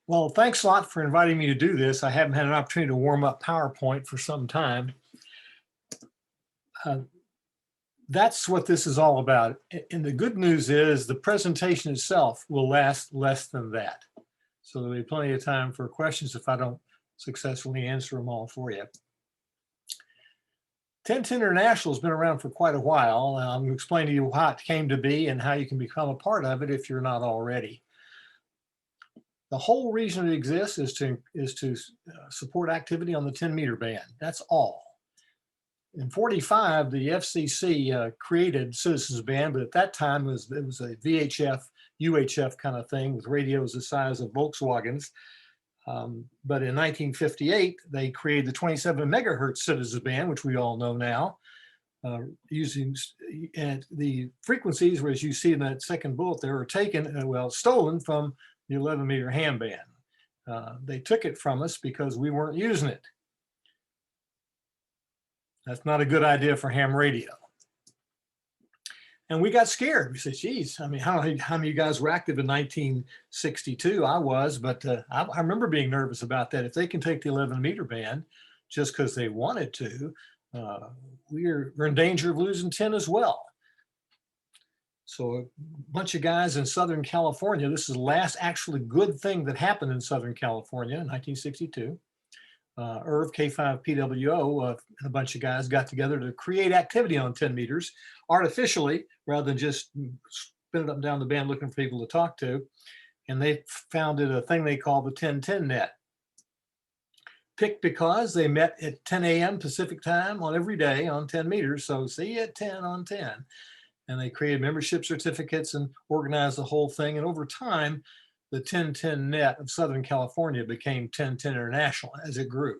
Well, thanks a lot for inviting me to do this. I haven't had an opportunity to warm up PowerPoint for some time. That's what this is all about. And the good news is the presentation itself will last less than that. So there'll be plenty of time for questions if I don't successfully answer them all for you. 1010 International has been around for quite a while. I'm going to explain to you how it came to be and how you can become a part of it if you're not already. The whole reason it exists is to support activity on the 10-meter band. That's all. In '45, the FCC created Citizens Band, but at that time it was a VHF, UHF kind of thing with radios the size of Volkswagens. But in 1958, they created the 27 megahertz Citizens Band, which we all know now, using and the frequencies, as you see in that second bullet there, are taken, stolen from the 11-meter ham band. They took it from us because we weren't using it. That's not a good idea for ham radio. And we got scared. We said, geez, I mean, how many of you guys were active in 1962? I was, but I remember being nervous about that. If they can take the 11-meter band just because they wanted to, we're in danger of losing 10 as well. So a bunch of guys in Southern California, this is the last actually good thing that happened in Southern California in 1962. Irv, K5PWO, and a bunch of guys got together to create activity on 10 meters artificially, rather than just spin it up and down the band looking for people to talk to. And they founded a thing they call the 1010 net. Picked because they met at 10 a.m. Pacific time on every day on 10 meters. So see you at 10 on 10. And they created membership certificates and organized the whole thing. And over time, the 1010 net of Southern California became 1010 International as it grew.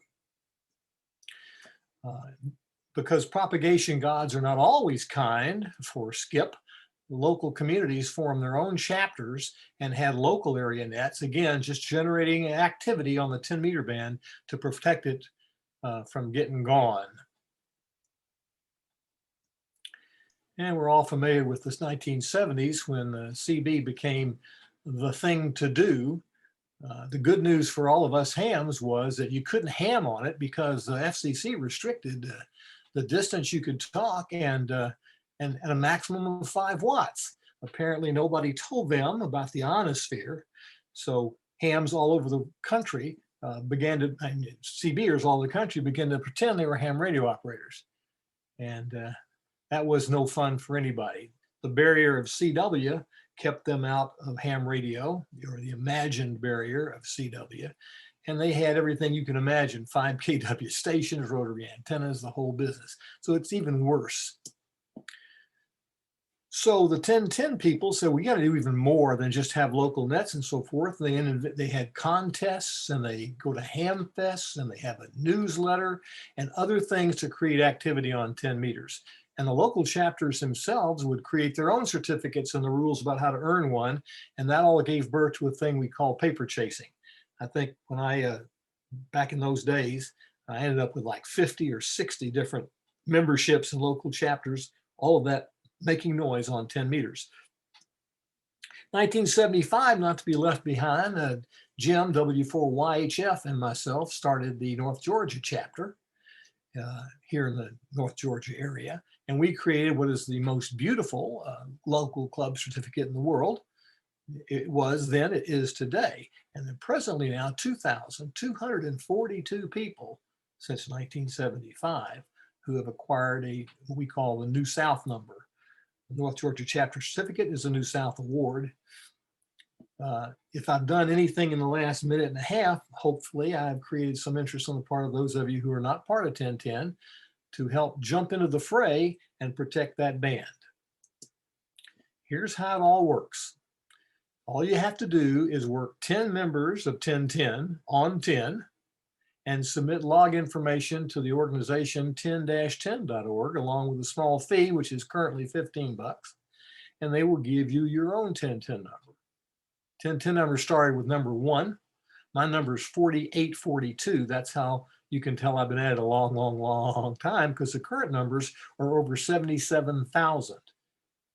Because propagation gods are not always kind for Skip, local communities formed their own chapters and had local area nets, again, just generating activity on the 10-meter band to protect it from getting gone. And we're all familiar with this 1970s when CB became the thing to do. The good news for all of us hams was that you couldn't ham on it because the FCC restricted the distance you could talk and a maximum of 5 watts. Apparently nobody told them about the ionosphere. So hams all over the country CBers all over the country began to pretend they were ham radio operators. And that was no fun for anybody. The barrier of CW kept them out of ham radio, or the imagined barrier of CW. And they had everything you can imagine, 5 kW stations, rotary antennas, the whole business. So it's even worse. So the 1010 people said, we got to do even more than just have local nets and so forth. They had contests, and they go to ham fests, and they have a newsletter and other things to create activity on 10 meters. And the local chapters themselves would create their own certificates and the rules about how to earn one. And that all gave birth to a thing we call paper chasing. I think when back in those days, I ended up with like 50 or 60 different memberships and local chapters, all of that making noise on 10 meters. 1975, not to be left behind, Jim, W4YHF, and myself started the North Georgia chapter here in the North Georgia area. And we created what is the most beautiful local club certificate in the world. It was then, it is today. And then presently now, 2,242 people since 1975 who have acquired what we call the New South number. The North Georgia Chapter Certificate is a New South Award. If I've done anything in the last minute and a half, hopefully I've created some interest on the part of those of you who are not part of 1010 to help jump into the fray and protect that band. Here's how it all works. All you have to do is work 10 members of 1010 on 10 and submit log information to the organization 10-10.org along with a small fee, which is currently 15 bucks, and they will give you your own 1010 number. 1010 number started with number 1. My number is 4842. That's how you can tell I've been at it a long, long, long time, because the current numbers are over 77,000.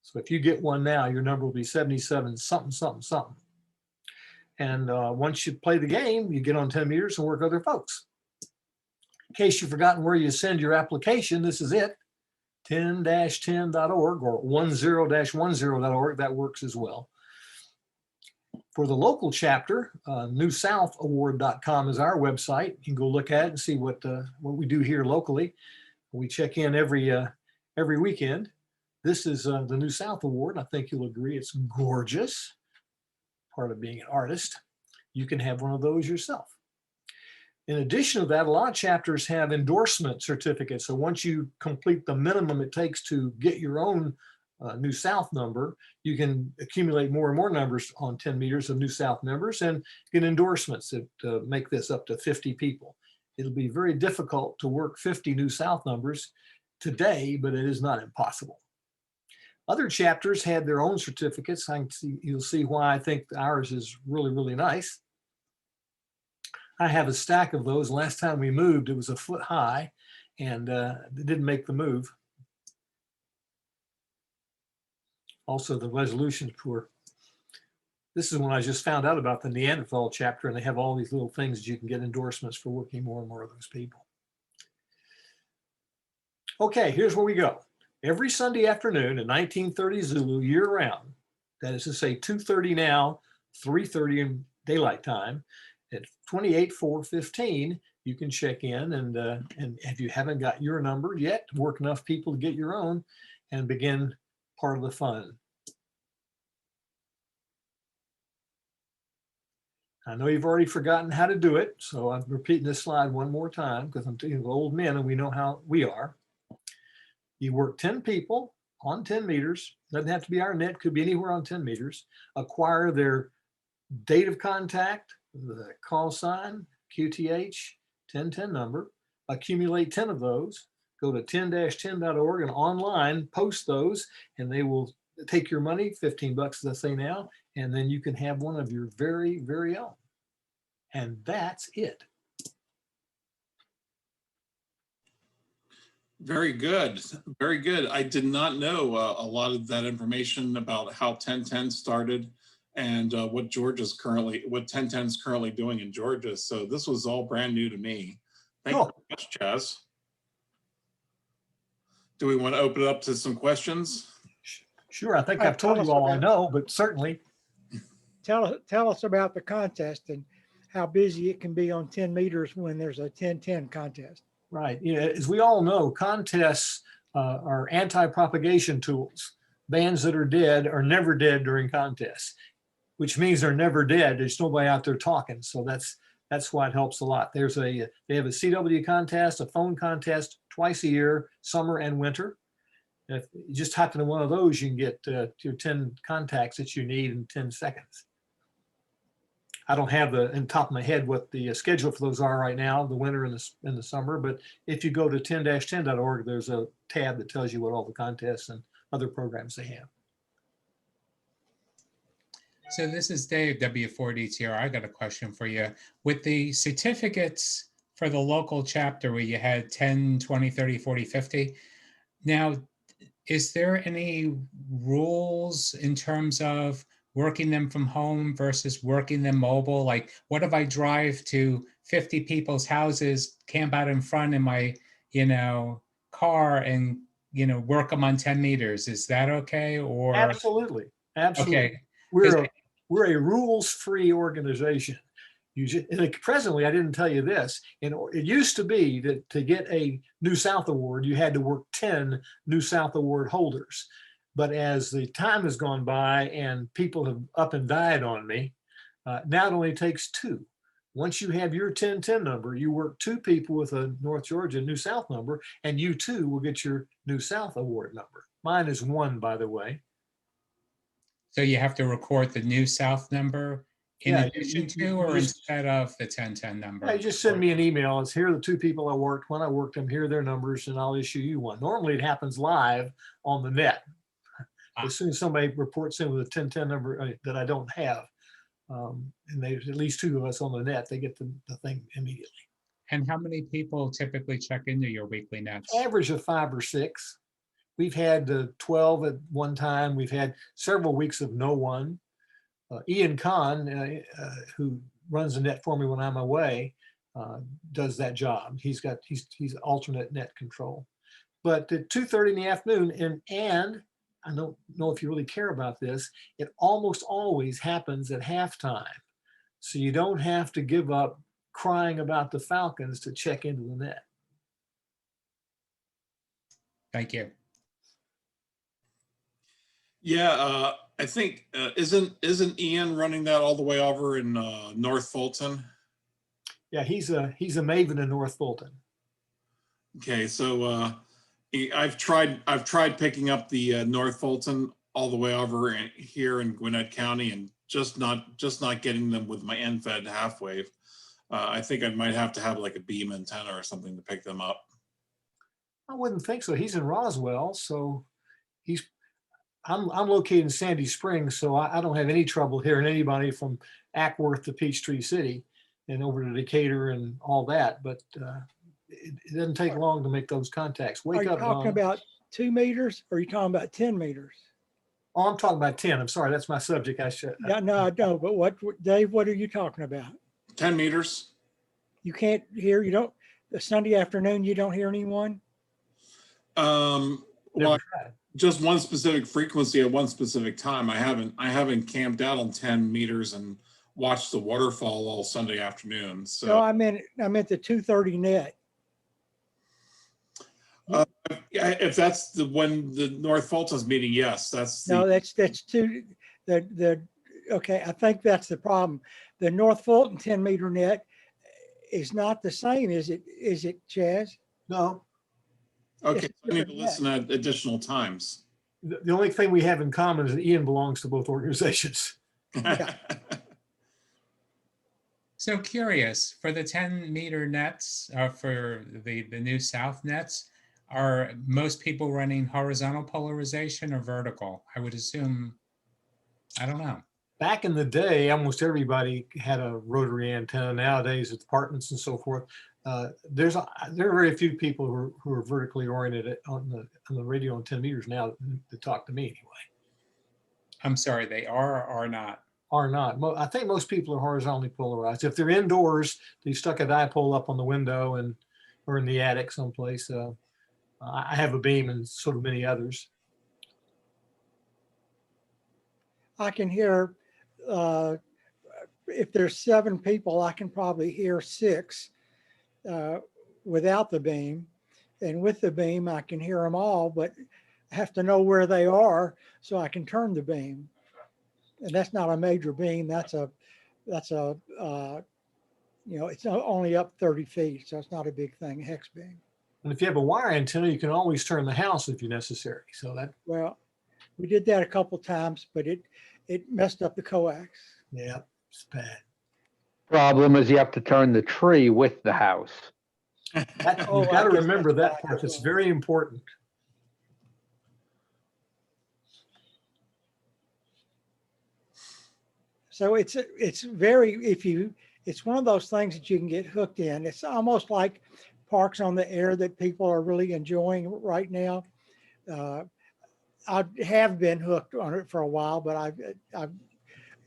So if you get one now, your number will be 77 something, something, something. And once you play the game, you get on 10 meters and work with other folks. In case you've forgotten where you send your application, this is it, 10-10.org or 10-10.org. That works as well. For the local chapter, newsouthawards.com is our website. You can go look at it and see what we do here locally. We check in every weekend. This is the New South Award. I think you'll agree it's gorgeous. Part of being an artist. You can have one of those yourself. In addition to that, a lot of chapters have endorsement certificates. So once you complete the minimum it takes to get your own New South number, you can accumulate more and more numbers on 10 meters of New South members and get endorsements that make this up to 50 people. It'll be very difficult to work 50 New South numbers today, but it is not impossible. Other chapters had their own certificates. You'll see why I think ours is really, really nice. I have a stack of those. Last time we moved, it was a foot high, and it didn't make the move. Also, the resolution's poor. This is when I just found out about the Neanderthal chapter, and they have all these little things that you can get endorsements for working more and more of those people. Okay, here's where we go. Every Sunday afternoon at 1930 Zulu, year-round, that is to say 2:30 now, 3:30 in daylight time, at 28-4-15, you can check in, and if you haven't got your number yet, work enough people to get your own and begin part of the fun. I know you've already forgotten how to do it, so I'm repeating this slide one more time because I'm dealing with old men and we know how we are. You work 10 people on 10 meters, doesn't have to be our net, could be anywhere on 10 meters, acquire their date of contact, the call sign, QTH, 1010 number, accumulate 10 of those, go to 10-10.org and online post those, and they will take your money, 15 bucks as I say now, and then you can have one of your very, very own. And that's it. Very good. Very good. I did not know a lot of that information about how 1010 started and what 1010 is currently doing in Georgia. So this was all brand new to me. Thank you very much, Chaz. Do we want to open it up to some questions? Sure. I think I've told you all I know, but certainly. Tell us about the contest and how busy it can be on 10 meters when there's a 10-10 contest. Right. Yeah, as we all know, contests are anti-propagation tools. Bands that are dead are never dead during contests, which means they're never dead. There's nobody out there talking. So that's why it helps a lot. They have a CW contest, a phone contest twice a year, summer and winter. If you just type into one of those, you can get your 10 contacts that you need in 10 seconds. I don't have in top of my head what the schedule for those are right now, the winter and the summer, but if you go to 10-10.org, there's a tab that tells you what all the contests and other programs they have. So this is Dave, W4DTR. I got a question for you. With the certificates for the local chapter where you had 10, 20, 30, 40, 50, now, is there any rules in terms of working them from home versus working them mobile? Like, what if I drive to 50 people's houses, camp out in front in my, car and, work them on 10 meters? Is that okay? Or Absolutely. Absolutely. Okay. We're a rules-free organization. Presently, I didn't tell you this. It used to be that to get a New South Award, you had to work 10 New South Award holders. But as the time has gone by and people have up and died on me, now it only takes 2. Once you have your 1010 number, you work 2 people with a North Georgia New South number, and you too will get your New South Award number. Mine is 1, by the way. So you have to record the New South number in addition to or instead of the 1010 number? Yeah, you just send me an email. It's here are the 2 people I worked. When I worked them, here are their numbers, and I'll issue you one. Normally it happens live on the net. As soon as somebody reports in with a 1010 number that I don't have, and there's at least 2 of us on the net, they get the thing immediately. And how many people typically check into your weekly nets? Average of 5 or 6. We've had 12 at one time. We've had several weeks of no one. Ian Kahn, who runs the net for me when I'm away, does that job. He's alternate net control. But at 2:30 in the afternoon, and I don't know if you really care about this, it almost always happens at halftime. So you don't have to give up crying about the Falcons to check into the net. Thank you. Yeah, I think isn't Ian running that all the way over in North Fulton? Yeah, he's a maven in North Fulton. Okay, so I've tried picking up the North Fulton all the way over here in Gwinnett County, and just not getting them with my end fed half wave. I think I might have to have like a beam antenna or something to pick them up. I wouldn't think so. He's in Roswell, so I'm located in Sandy Springs, so I don't have any trouble hearing anybody from Ackworth to Peachtree City and over to Decatur and all that. But it doesn't take long to make those contacts. Are Wake you up, talking Don. about 2 meters or are you talking about 10 meters? Oh, I'm talking about 10. I'm sorry, that's my subject. I should. Yeah, no, I know. But Dave, what are you talking about? 10 meters. You can't hear, the Sunday afternoon, you don't hear anyone? Well, Never tried. just one specific frequency at one specific time. I haven't camped out on 10 meters and watched the waterfall all Sunday afternoon. So No, I meant the 230 net. if that's when the North Fulton's meeting, yes, that's No, that's two, okay, I think that's the problem. The North Fulton 10 meter net is not the same, is it, Chaz? No, okay. it's So I need to different listen at additional times. the only thing we have in common is that Ian belongs to both organizations. So curious, for the 10-meter nets, for the New South nets, are most people running horizontal polarization or vertical? I would assume, I don't know. Back in the day, almost everybody had a rotary antenna. Nowadays, it's apartments and so forth. There are very few people who are vertically oriented on the radio on 10 meters now that talk to me anyway. I'm sorry, they are or are not? Are not. I think most people are horizontally polarized. If they're indoors, they stuck a dipole up on the window or in the attic someplace. I have a beam and so do many others. I can hear, if there's 7 people, I can probably hear 6 without the beam. And with the beam, I can hear them all, but I have to know where they are so I can turn the beam. And that's not a major beam. That's a it's only up 30 feet, so it's not a big thing, hex beam. And if you have a wire antenna, you can always turn the house if necessary. So that, Well, we did that a couple times, but it messed up the coax. yeah, it's bad. Problem is you have to turn the tree with the house. Oh, You've I got to guess remember that's that right. part. It's very important. So it's one of those things that you can get hooked in. It's almost like parks on the air that people are really enjoying right now. I have been hooked on it for a while, but I've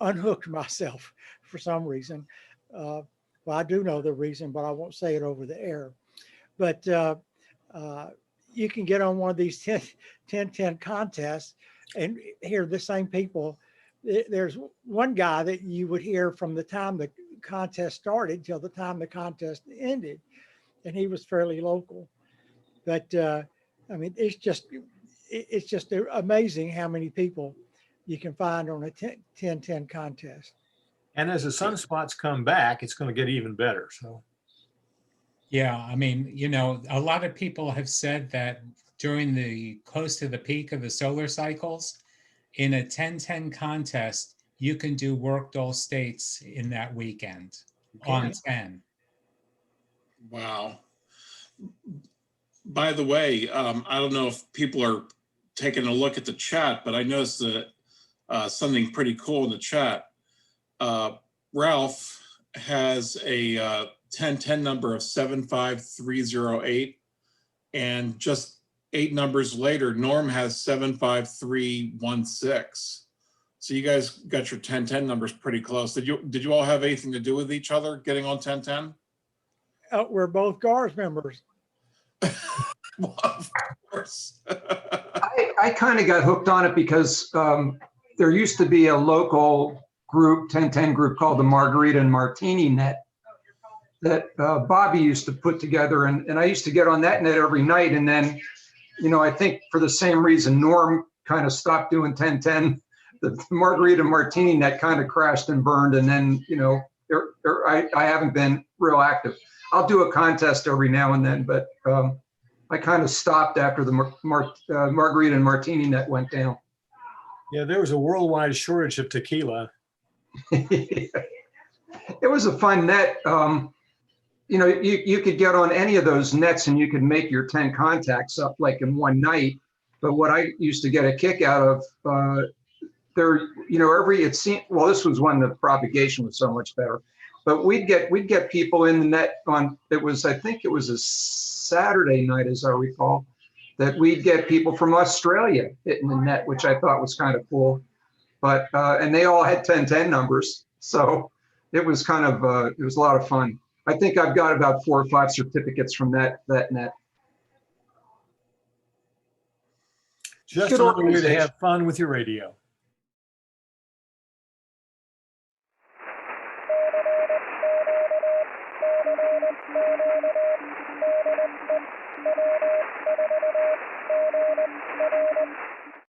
unhooked myself for some reason. Well, I do know the reason, but I won't say it over the air. But you can get on one of these 10-10 contests and hear the same people. There's one guy that you would hear from the time the contest started till the time the contest ended, and he was fairly local. But I mean, it's just amazing how many people you can find on a 10-10 contest. And as the sunspots come back, it's going to get even better. So Yeah, I mean, a lot of people have said that during the close to the peak of the solar cycles, in a 10-10 contest, you can do worked all states in that weekend on 10. Wow. By the way, I don't know if people are taking a look at the chat, but I noticed that something pretty cool in the chat. Ralph has a 1010 number of 75308. And just 8 numbers later, Norm has 75316. So you guys got your 1010 numbers pretty close. Did you all have anything to do with each other getting on 1010? We're both GARS members. Well, of course. I kind of got hooked on it because there used to be a local group, 1010 group called the Margarita and Martini Net that Bobby used to put together. And I used to get on that net every night. And then, you know, I think for the same reason, Norm kind of stopped doing 1010. The Margarita and Martini Net kind of crashed and burned. And then, you know, I haven't been real active. I'll do a contest every now and then, but I kind of stopped after the Margarita and Martini Net went down. Yeah, there was a worldwide shortage of tequila. It was a fun net. You know, you could get on any of those nets and you could make your 10 contacts up like in one night. But what I used to get a kick out of, there, you know, it seemed, well, this was when the propagation was so much better. But we'd get people in the net on, I think it was a Saturday night, as I recall, that we'd get people from Australia hitting the net, which I thought was kind of cool. But, and they all had 1010 numbers. So it was kind of, it was a lot of fun. I think I've got about 4 or 5 certificates from that net. Just Good another way to organization. have fun with your radio.